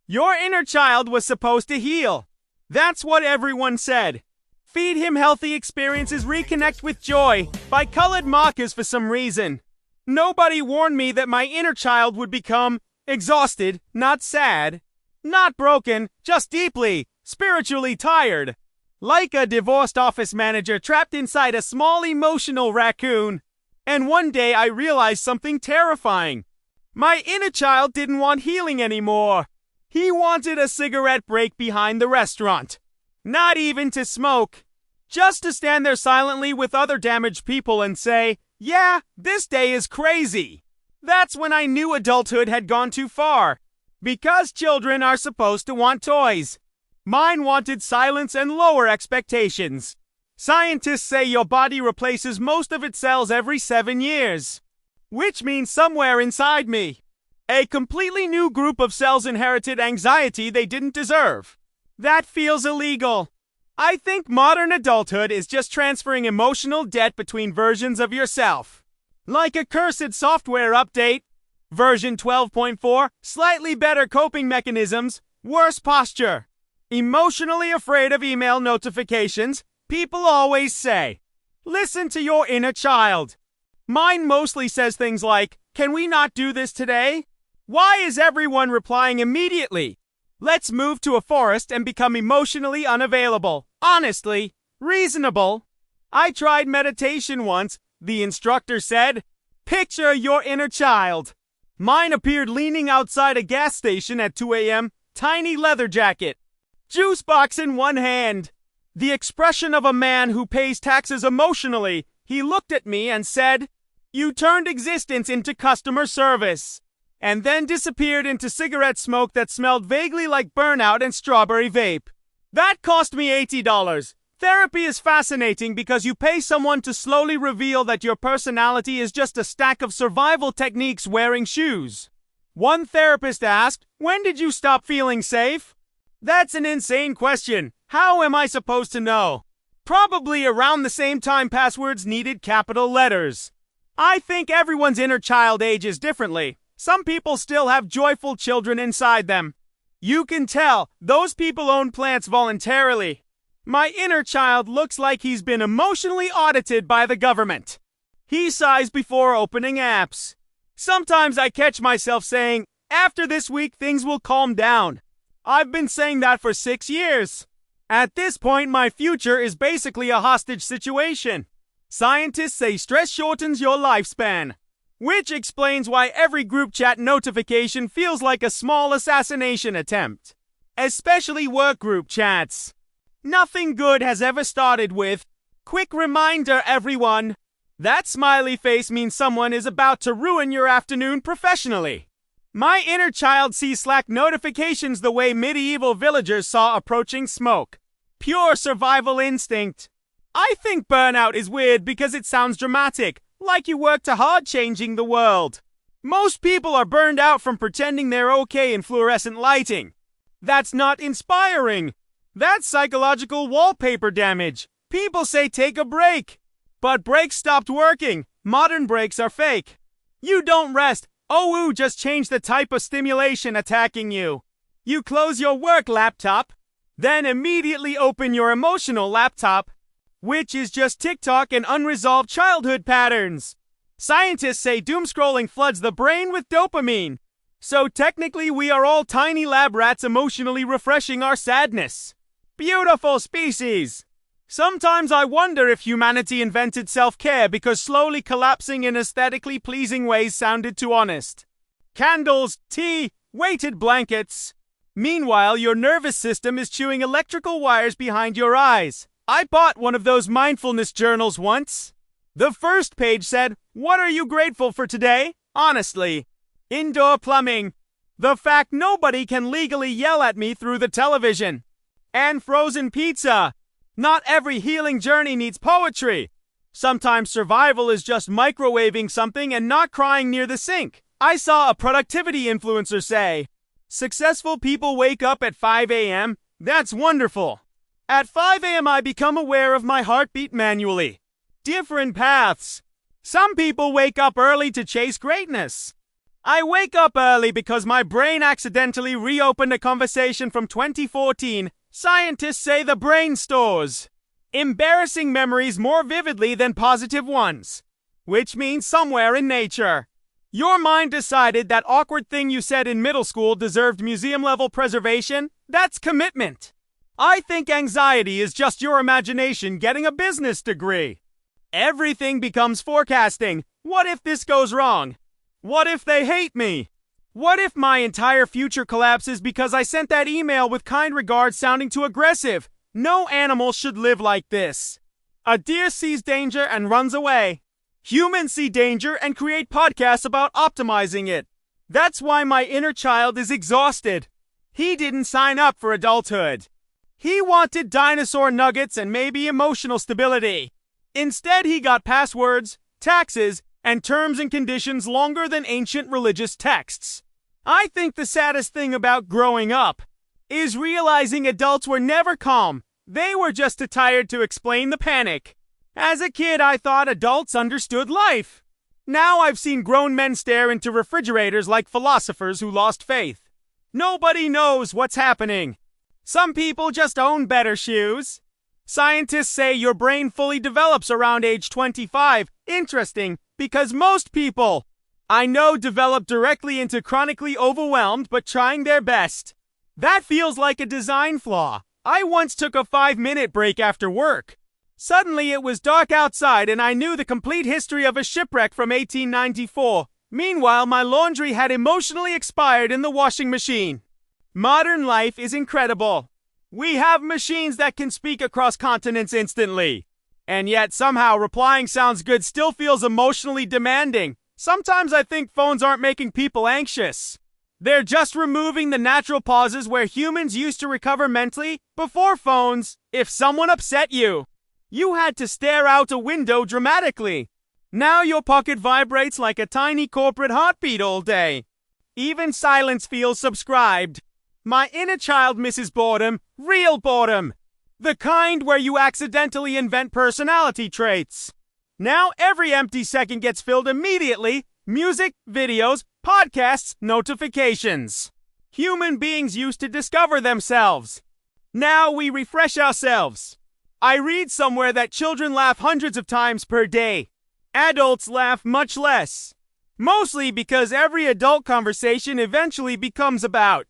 Your inner child was supposed to heal. That's what everyone said. Feed him healthy experiences, reconnect with joy by colored markers for some reason. Nobody warned me that my inner child would become exhausted, not sad, not broken, just deeply, spiritually tired. Like a divorced office manager trapped inside a small emotional raccoon. And one day I realized something terrifying. My inner child didn't want healing anymore. He wanted a cigarette break behind the restaurant. Not even to smoke. Just to stand there silently with other damaged people and say, yeah, this day is crazy. That's when I knew adulthood had gone too far. Because children are supposed to want toys. Mine wanted silence and lower expectations. Scientists say your body replaces most of its cells every 7 years. Which means somewhere inside me, a completely new group of cells inherited anxiety they didn't deserve. That feels illegal. I think modern adulthood is just transferring emotional debt between versions of yourself. Like a cursed software update. Version 12.4, slightly better coping mechanisms, worse posture. Emotionally afraid of email notifications, people always say, listen to your inner child. Mine mostly says things like, can we not do this today? Why is everyone replying immediately? Let's move to a forest and become emotionally unavailable. Honestly, reasonable. I tried meditation once. The instructor said, picture your inner child. Mine appeared leaning outside a gas station at 2 a.m., tiny leather jacket, juice box in one hand. The expression of a man who pays taxes emotionally. He looked at me and said, you turned existence into customer service. And then disappeared into cigarette smoke that smelled vaguely like burnout and strawberry vape. That cost me $80. Therapy is fascinating because you pay someone to slowly reveal that your personality is just a stack of survival techniques wearing shoes. One therapist asked, when did you stop feeling safe? That's an insane question. How am I supposed to know? Probably around the same time passwords needed capital letters. I think everyone's inner child ages differently. Some people still have joyful children inside them. You can tell, those people own plants voluntarily. My inner child looks like he's been emotionally audited by the government. He sighs before opening apps. Sometimes I catch myself saying, after this week things will calm down. I've been saying that for 6 years. At this point, my future is basically a hostage situation. Scientists say stress shortens your lifespan. Which explains why every group chat notification feels like a small assassination attempt. Especially work group chats. Nothing good has ever started with, quick reminder everyone. That smiley face means someone is about to ruin your afternoon professionally. My inner child sees Slack notifications the way medieval villagers saw approaching smoke. Pure survival instinct. I think burnout is weird because it sounds dramatic. Like you worked hard changing the world. Most people are burned out from pretending they're okay in fluorescent lighting. That's not inspiring. That's psychological wallpaper damage. People say take a break. But breaks stopped working. Modern breaks are fake. You don't rest. Just change the type of stimulation attacking you. You close your work laptop, then immediately open your emotional laptop, which is just TikTok and unresolved childhood patterns. Scientists say doomscrolling floods the brain with dopamine. So technically we are all tiny lab rats emotionally refreshing our sadness. Beautiful species. Sometimes I wonder if humanity invented self-care because slowly collapsing in aesthetically pleasing ways sounded too honest. Candles, tea, weighted blankets. Meanwhile, your nervous system is chewing electrical wires behind your eyes. I bought one of those mindfulness journals once. The first page said, what are you grateful for today? Honestly. Indoor plumbing. The fact nobody can legally yell at me through the television. And frozen pizza. Not every healing journey needs poetry. Sometimes survival is just microwaving something and not crying near the sink. I saw a productivity influencer say, successful people wake up at 5 a.m. That's wonderful. At 5 a.m. I become aware of my heartbeat manually. Different paths. Some people wake up early to chase greatness. I wake up early because my brain accidentally reopened a conversation from 2014. Scientists say the brain stores embarrassing memories more vividly than positive ones, which means somewhere in nature. Your mind decided that awkward thing you said in middle school deserved museum-level preservation? That's commitment. I think anxiety is just your imagination getting a business degree. Everything becomes forecasting. What if this goes wrong? What if they hate me? What if my entire future collapses because I sent that email with kind regards sounding too aggressive? No animal should live like this. A deer sees danger and runs away. Humans see danger and create podcasts about optimizing it. That's why my inner child is exhausted. He didn't sign up for adulthood. He wanted dinosaur nuggets and maybe emotional stability. Instead, he got passwords, taxes, and terms and conditions longer than ancient religious texts. I think the saddest thing about growing up is realizing adults were never calm. They were just too tired to explain the panic. As a kid, I thought adults understood life. Now I've seen grown men stare into refrigerators like philosophers who lost faith. Nobody knows what's happening. Some people just own better shoes. Scientists say your brain fully develops around age 25. Interesting, because most people I know develop directly into chronically overwhelmed but trying their best. That feels like a design flaw. I once took a 5-minute break after work. Suddenly it was dark outside and I knew the complete history of a shipwreck from 1894. Meanwhile, my laundry had emotionally expired in the washing machine. Modern life is incredible. We have machines that can speak across continents instantly. And yet somehow replying sounds good still feels emotionally demanding. Sometimes I think phones aren't making people anxious. They're just removing the natural pauses where humans used to recover mentally. Before phones, if someone upset you, you had to stare out a window dramatically. Now your pocket vibrates like a tiny corporate heartbeat all day. Even silence feels subscribed. My inner child misses boredom, real boredom. The kind where you accidentally invent personality traits. Now every empty second gets filled immediately. Music, videos, podcasts, notifications. Human beings used to discover themselves. Now we refresh ourselves. I read somewhere that children laugh hundreds of times per day. Adults laugh much less. Mostly because every adult conversation eventually becomes about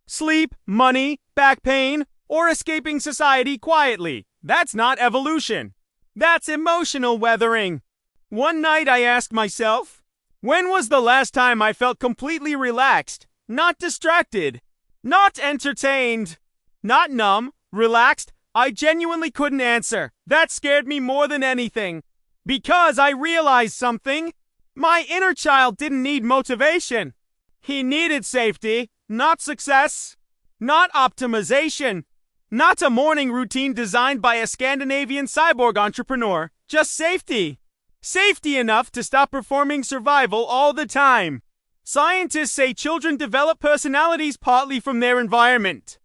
sleep, money, back pain, or escaping society quietly. That's not evolution. That's emotional weathering. One night I asked myself, when was the last time I felt completely relaxed, not distracted, not entertained, not numb, relaxed? I genuinely couldn't answer. That scared me more than anything. Because I realized something. My inner child didn't need motivation. He needed safety, not success, not optimization, not a morning routine designed by a Scandinavian cyborg entrepreneur. Just safety. Safety enough to stop performing survival all the time. Scientists say children develop personalities partly from their environment,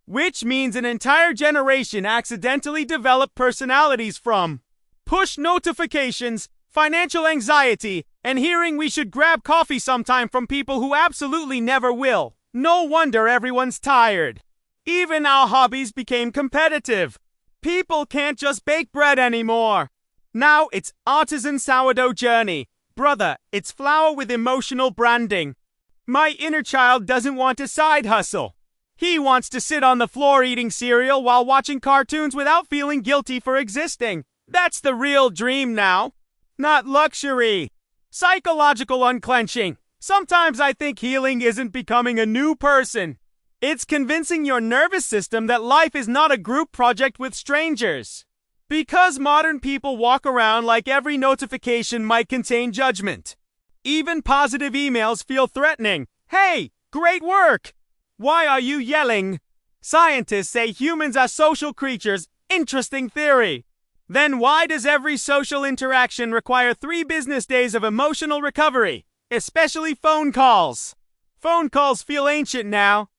which means an entire generation accidentally developed personalities from push notifications, financial anxiety, and hearing we should grab coffee sometime from people who absolutely never will. No wonder everyone's tired. Even our hobbies became competitive. People can't just bake bread anymore. Now it's artisan sourdough journey. Brother, it's flour with emotional branding. My inner child doesn't want a side hustle. He wants to sit on the floor eating cereal while watching cartoons without feeling guilty for existing. That's the real dream now. Not luxury. Psychological unclenching. Sometimes I think healing isn't becoming a new person. It's convincing your nervous system that life is not a group project with strangers. Because modern people walk around like every notification might contain judgment. Even positive emails feel threatening. Hey, great work! Why are you yelling? Scientists say humans are social creatures. Interesting theory. Then why does every social interaction require 3 business days of emotional recovery? Especially phone calls. Phone calls feel ancient now.